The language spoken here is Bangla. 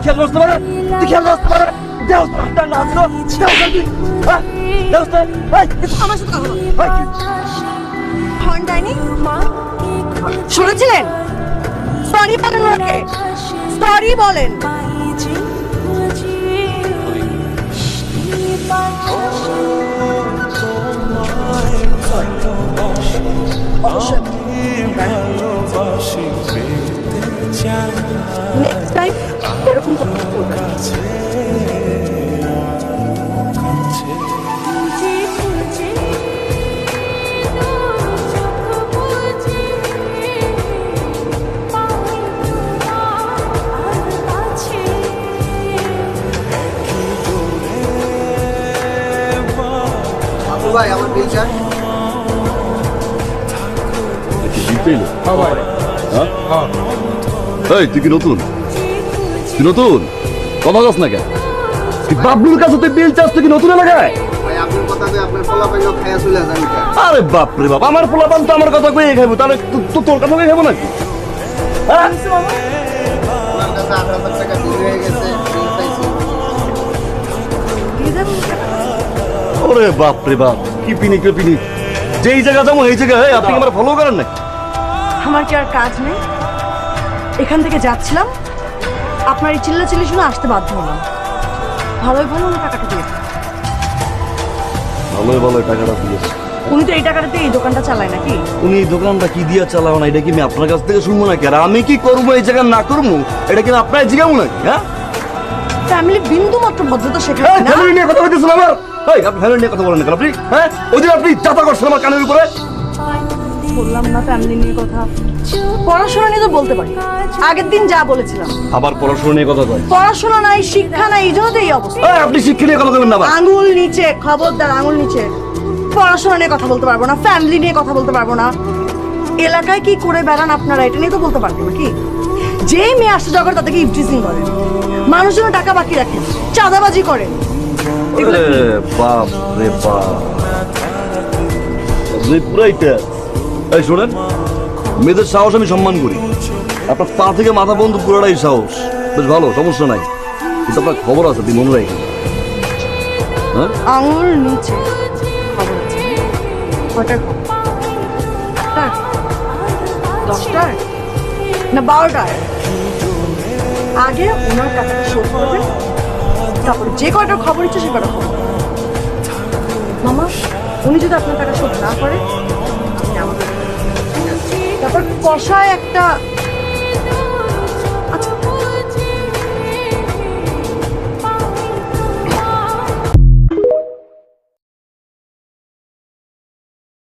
খেয়াল করতে পারে, তুই খেয়াল করতে পারে। দেও তার নাচ তো, দেও জলদি। দেও তো, আমার সাথে কথা বলো। হর্ন দেয়নি? শুনেছিলেন? সরি বলেন ওকে, সরি বলেন। নেক্সট টাইম এরকম কথা বলবেন না। ভাই আমার বিল চান। এই তুই কি নতুন? তুই নতুন কথা বলছ না কেন? তুই বাবলুর কাছে তুই বিল চাস, তুই কি নতুন এলাকায়? ভাই আপনার কথাতে আপনার পোলাপাইও খাইয়া চলে যান। আরে বাপ রে বাপ, আমার পোলাপান তো আমার কথা কয়ে খাইবো, তাহলে তোর কথা কয়ে খাবো নাকি? হ্যাঁ আপনার কাছে 8,000 টাকা বিল হয়ে গেছে, বিল চাইছি। ওরে বাপ রে বাপ, কি পিনি কে পিনি, যেই জায়গা যাবো এই জায়গায় আপনি আমার ফলো করেন না? আমার কি আর কাজ নেই? এখান থেকে যাচ্ছিলাম, আপনার এই চিল্লাচিল্লি শুনে আসতে বাধ্য হলাম। ভালোই ভালো উনি টাকাটা দিয়েছে। ভালোই ভালোই টাকাটা দিয়েছে। উনি তো এই টাকাটা দিয়ে এই দোকানটা চালায় নাকি? উনি এই দোকানটা কি দিয়ে চালাও না, এটা কি আমি আপনার কাছ থেকে শুনবো নাকি? আর আমি কি করবো এই জায়গা না করবো, এটা কি আপনার জিগাবো নাকি? হ্যাঁ ফ্যামিলি বিন্দু মাত্র ভদ্রতা শেখায় না। ফ্যামিলি নিয়ে কথা বলতেছেন আমার? আপনি ফ্যামিলি নিয়ে কথা বলেন না কেন আপনি? হ্যাঁ ওই দিন আপনি যাতা করছেন আমার কানের উপরে। বললাম না ফ্যামিলি নিয়ে কথা, পড়াশোনা নিয়ে তো বলতে পারি। আগের দিন যা বলেছিলাম। আবার পড়াশোনা নিয়ে কথা কয়? পড়াশোনা নাই, শিক্ষা নাই, এই জন্য তো এই অবস্থা। আপনি শিক্ষা নিয়ে কথা বলবেন না আবার। আঙুল নিচে, খবরদার আঙুল নিচে। পড়াশোনা নিয়ে কথা বলতে পারবো না, ফ্যামিলি নিয়ে কথা বলতে পারবো না। এলাকায় কি করে বেড়ান আপনারা, এটা নিয়ে তো বলতে পারবেন নাকি? যে মেয়ে আসছে জগৎ তাদেরকে ইভটিজিং করেন, মানুষজন টাকা বাকি রাখেন, চাঁদাবাজি করেন। এগুলো কি? বাপ রে বাপ, পুরাইটা। এই শোনেন, মেয়েদের সাহস আমি সম্মান করি, আপনার পা থেকে মাথা বন্ধ পুরোটাই সাহস, বেশ ভালো, সমস্যা নাই। কিন্তু আপনার খবর আছে, তুই মনে রাখি। হ্যাঁ আঙুল নিচে খবর আছে। কটার খবর? 8টার, 10টার না 12টার? আগে ওনার টাকাটা শোধ করবেন, তারপর যে কয়টার খবর ইচ্ছে সে কয়টা খবর। মামা, উনি যদি আপনার টাকা শোধ না করে, আপনি আমাদের তারপর কষায় একটা